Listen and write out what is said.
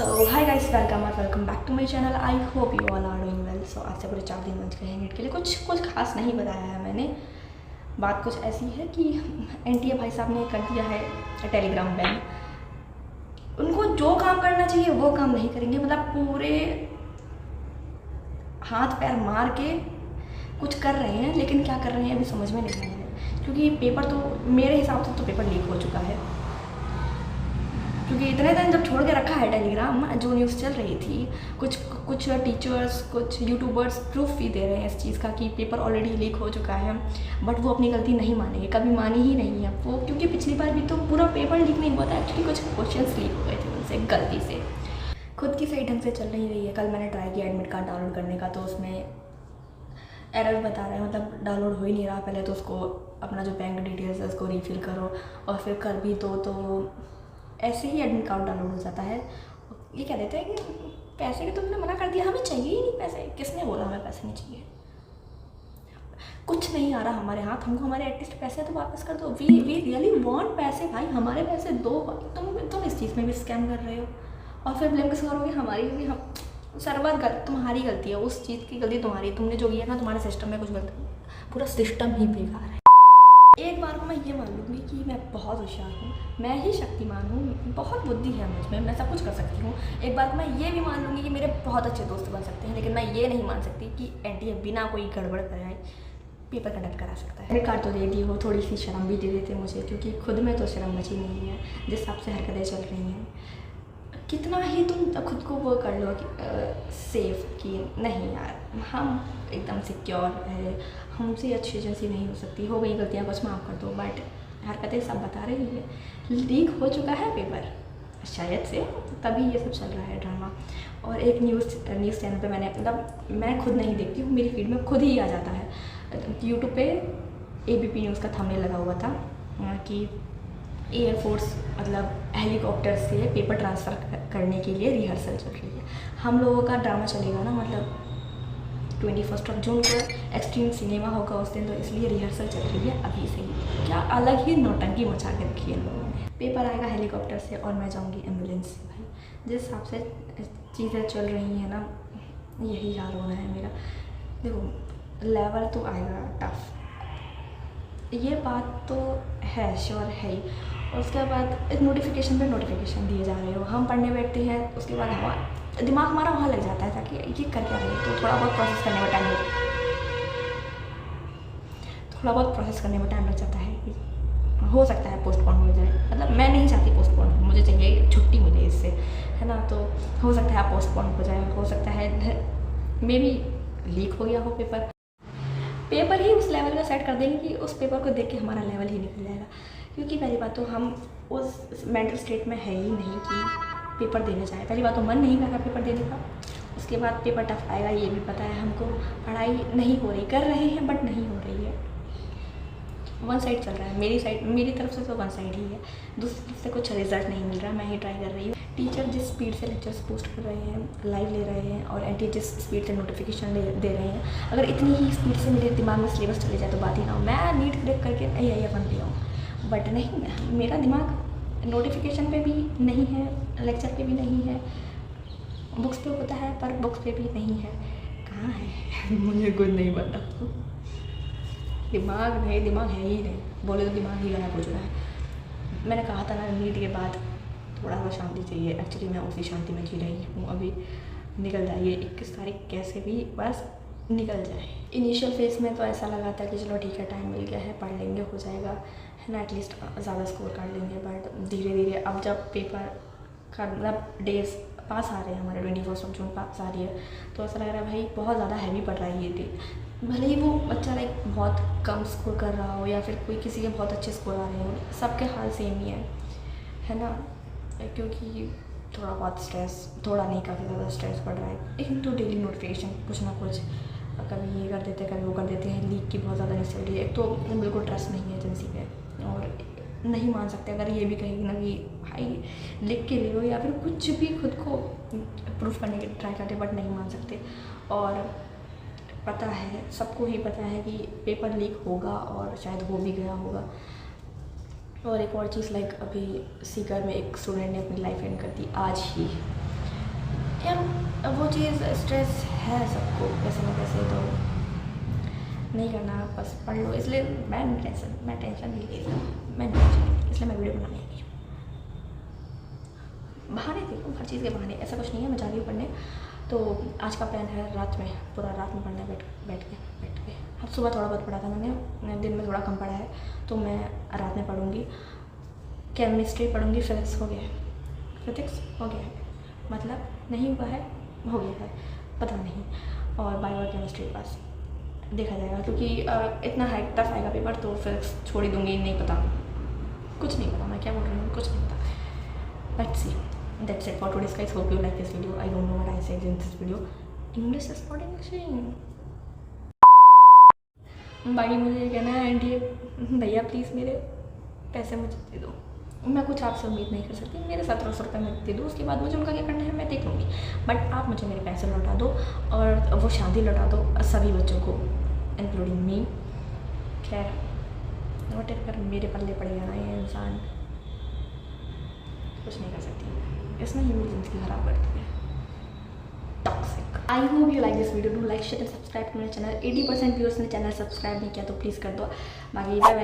So hi guys, welcome back to my channel. I hope you all are doing well. So आज से पूरे 4 दिन बच गए हैं नीट के लिए। कुछ खास नहीं बताया है मैंने। बात कुछ ऐसी है कि एनटीए भाई साहब ने कर दिया है टेलीग्राम बैन। उनको जो काम करना चाहिए वो काम नहीं करेंगे, मतलब पूरे हाथ पैर मार के कुछ कर रहे हैं, लेकिन क्या कर रहे हैं अभी समझ में नहीं आ रहा है। क्योंकि पेपर तो मेरे हिसाब से तो पेपर लीक हो चुका है, क्योंकि इतने दिन जब छोड़ के रखा है टेलीग्राम, जो न्यूज़ चल रही थी, कुछ टीचर्स, कुछ यूट्यूबर्स प्रूफ भी दे रहे हैं इस चीज़ का कि पेपर ऑलरेडी लीक हो चुका है। बट वो अपनी गलती नहीं मानेंगे, कभी मानी ही नहीं है वो, क्योंकि पिछली बार भी तो पूरा पेपर लीक नहीं हुआ था। एक्चुअली कुछ क्वेश्चंस लीक हो गए थे उनसे गलती से। खुद की सही ढंग से चल नहीं रही है। कल मैंने ट्राई किया एडमिट कार्ड डाउनलोड करने का, तो उसमें एरर बता रहा है, मतलब डाउनलोड हो ही नहीं रहा। पहले तो उसको अपना जो बैंक डिटेल्स है उसको रीफिल करो, और फिर कर भी दो तो ऐसे ही एडमिट कार्ड डाउनलोड हो जाता है। ये कह देते हैं कि पैसे की तुमने मना कर दिया, हमें चाहिए ही नहीं पैसे। किसने बोला हमें पैसे नहीं चाहिए? कुछ नहीं आ रहा हमारे हाथ, हमको हमारे एटलीस्ट पैसे तो वापस कर दो। वी रियली वांट पैसे भाई, हमारे पैसे दो। तुम इस चीज़ में भी स्कैम कर रहे हो, और फिर ब्लेम किस करोगे? हमारी भी। हम सर्वत तुम्हारी गलती है, उस चीज़ की गलती तुम्हारी। तुमने जो किया ना, तुम्हारे सिस्टम में कुछ गलती, पूरा सिस्टम ही बेकार है। एक बार को मैं ये मान लूँगी कि मैं बहुत होशियार हूँ, मैं ही शक्तिमान हूँ, बहुत बुद्धि है मुझ में, मैं सब कुछ कर सकती हूँ। एक बार को मैं ये भी मान लूँगी कि मेरे बहुत अच्छे दोस्त बन सकते हैं, लेकिन मैं ये नहीं मान सकती कि एनटीए बिना कोई गड़बड़ कराए पेपर कंडक्ट करा सकता है। एडमिट कार्ड तो दे दी हो, थोड़ी सी शर्म भी दे देते मुझे, क्योंकि खुद में तो शर्म बची नहीं है जिस हिसाब से हरकतें चल रही हैं। कितना ही तुम खुद को वो कर लो कि सेफ, कि नहीं यार हम एकदम सिक्योर है, हमसे अच्छी एजेंसी नहीं हो सकती, हो गई गलतियाँ कुछ माफ़ कर दो। बट हरकतें सब बता रही है, लीक हो चुका है पेपर शायद से, तभी ये सब चल रहा है ड्रामा। और एक न्यूज़ चैनल पे मैंने, मतलब मैं खुद नहीं देखती हूँ, मेरी फीड में खुद ही आ जाता है। यूट्यूब पे एबीपी न्यूज़ का थंबनेल लगा हुआ था कि एयरफोर्स, मतलब हेलीकॉप्टर से पेपर ट्रांसफ़र करने के लिए रिहर्सल चल रही है। हम लोगों का ड्रामा चलेगा ना, मतलब 21 जून को एक्सट्रीम सिनेमा होगा उस दिन, तो इसलिए रिहर्सल चल रही है अभी से ही। क्या अलग ही नौटंकी मचा के रखी है इन लोगों ने। पेपर आएगा हेलीकॉप्टर से और मैं जाऊँगी एम्बुलेंस से। भाई जिस हिसाब से चीज़ें चल रही हैं ना, यही हाल होना है मेरा। देखो लेवल तो आएगा टफ, ये बात तो है, श्योर है ही। और उसके बाद एक नोटिफिकेशन पे नोटिफिकेशन दिए जा रहे हो, हम पढ़ने बैठते हैं, उसके बाद हमारा दिमाग हमारा लग जाता है ताकि ये कर क्या रहे हैं। तो थोड़ा बहुत प्रोसेस करने में टाइम लग जाता है। हो सकता है पोस्टपोन हो जाए, मतलब मैं नहीं चाहती पोस्टपोन हो, मुझे चाहिए छुट्टी मिले इससे, है ना। तो हो सकता है पोस्टपोन हो जाए, हो सकता है मे बी लीक हो गया हो पेपर ही उस लेवल का सेट कर देंगे कि उस पेपर को देख के हमारा लेवल ही निकल जाएगा। क्योंकि पहली बात तो हम उस मेंटल स्टेट में है ही नहीं कि पेपर देने जाए। पहली बात तो मन नहीं कर रहा पेपर देने का, उसके बाद पेपर टफ आएगा ये भी पता है हमको। पढ़ाई नहीं हो रही, कर रहे हैं बट नहीं हो रही है, वन साइड चल रहा है। मेरी तरफ से तो वन साइड ही है, दूसरी तरफ से कुछ रिजल्ट नहीं मिल रहा। मैं ही ट्राई कर रही हूँ। टीचर जिस स्पीड से लेक्चर्स पोस्ट कर रहे हैं, लाइव ले रहे हैं, और एनटी जिस स्पीड से नोटिफिकेशन दे रहे हैं, अगर इतनी ही स्पीड से मेरे दिमाग में सिलेबस चले जाए तो बात ही ना हो। मैं नीट क्रैक करके AIR बन लिया हूँ, बट नहीं, मेरा दिमाग नोटिफिकेशन पे भी नहीं है, लेक्चर पे भी नहीं है, बुक्स पे होता है पर बुक्स पे भी नहीं है। कहाँ है मुझे खुद नहीं पता। दिमाग है ही नहीं, बोले तो दिमाग ही गायब हो चुका है। मैंने कहा था ना, नीट के बाद थोड़ा सा शांति चाहिए। एक्चुअली मैं उसी शांति में जी रही हूँ अभी। निकल जाइए 21 तारीख कैसे भी बस निकल जाए। इनिशियल फेज में तो ऐसा लगा था कि चलो ठीक है, टाइम मिल गया है, पढ़ लेंगे, हो जाएगा, है ना, एटलीस्ट ज़्यादा स्कोर कर लेंगे। बट धीरे धीरे अब जब पेपर का मतलब डेज पास आ रहे हैं, हमारे 21 जून पास आ रही है, तो ऐसा लग रहा है भाई बहुत ज़्यादा हैवी पड़ रहा है ये डेट। भले ही वो बच्चा लाइक बहुत कम स्कोर कर रहा हो, या फिर कोई किसी के बहुत अच्छे स्कोर आ रहे हो, सबके हाल सेम ही है ना। क्योंकि थोड़ा बहुत स्ट्रेस, थोड़ा नहीं काफ़ी ज़्यादा स्ट्रेस पड़ रहा है। एक तो डेली नोटिफिकेशन कुछ ना कुछ, कभी ये कर देते हैं, कभी वो कर देते हैं। लीक की बहुत ज़्यादा न्यूज़ चल रही है। एक तो बिल्कुल ट्रस्ट नहीं है एजेंसी पे, और नहीं मान सकते अगर ये भी कहेगी ना कि भाई लिख के ले लो, या फिर कुछ भी खुद को प्रूफ करने की ट्राई करते, बट नहीं मान सकते। और पता है, सबको ही पता है कि पेपर लीक होगा, और शायद हो भी गया होगा। और एक और चीज़, लाइक अभी सीकर में एक स्टूडेंट ने अपनी लाइफ एंड कर दी आज ही। यार वो चीज़ स्ट्रेस है सबको कैसे ना कैसे, तो नहीं करना, बस पढ़ लो। इसलिए मैं टेंशन नहीं ली, इसलिए मैं वीडियो बनाने आई हूँ। बहाने देखो, हर चीज़ के बहाने, ऐसा कुछ नहीं है। मैं जा रही हूँ पढ़ने, तो आज का प्लान है रात में, पूरा रात में पढ़ना, बैठ के अब सुबह थोड़ा बहुत पढ़ा था मैंने, दिन में थोड़ा कम पढ़ा है, तो मैं रात में पढ़ूँगी। केमिस्ट्री पढ़ूँगी, फिजिक्स हो गया है, मतलब नहीं हुआ है, हो गया है, पता नहीं। और बायो और केमिस्ट्री पास देखा जाएगा, क्योंकि इतना है टफ आएगा पेपर, तो फिजिक्स छोड़ ही दूँगी। नहीं पता, कुछ नहीं पता, मैं क्या बोल रही हूँ, कुछ नहीं पता। Let's see, that's it for today's guys. Hope you like this video. I don't know what I said in this video. English is not English. बाकी मुझे ये कहना है आंटी, भैया प्लीज़ मेरे पैसे मुझे दे दो। मैं कुछ आपसे उम्मीद नहीं कर सकती, मेरे 1700 रुपये मैं दे दो, उसके बाद मुझे उनका क्या करना है मैं देख लूँगी। बट आप मुझे मेरे पैसे लौटा दो, और वो शादी लौटा दो सभी बच्चों को, इंक्लूडिंग मी। खैर वट कर मेरे पल्ले पड़ेगा ना ये इंसान, कुछ नहीं कर सकती, इसने ही मेरी ज़िंदगी ख़राब कर दी है। Toxic. I hope you like this video, do like share and subscribe to my channel. 80% viewers ने चैनल सब्सक्राइब नहीं किया, तो प्लीज़ कर दो। बाकी बाय बाय।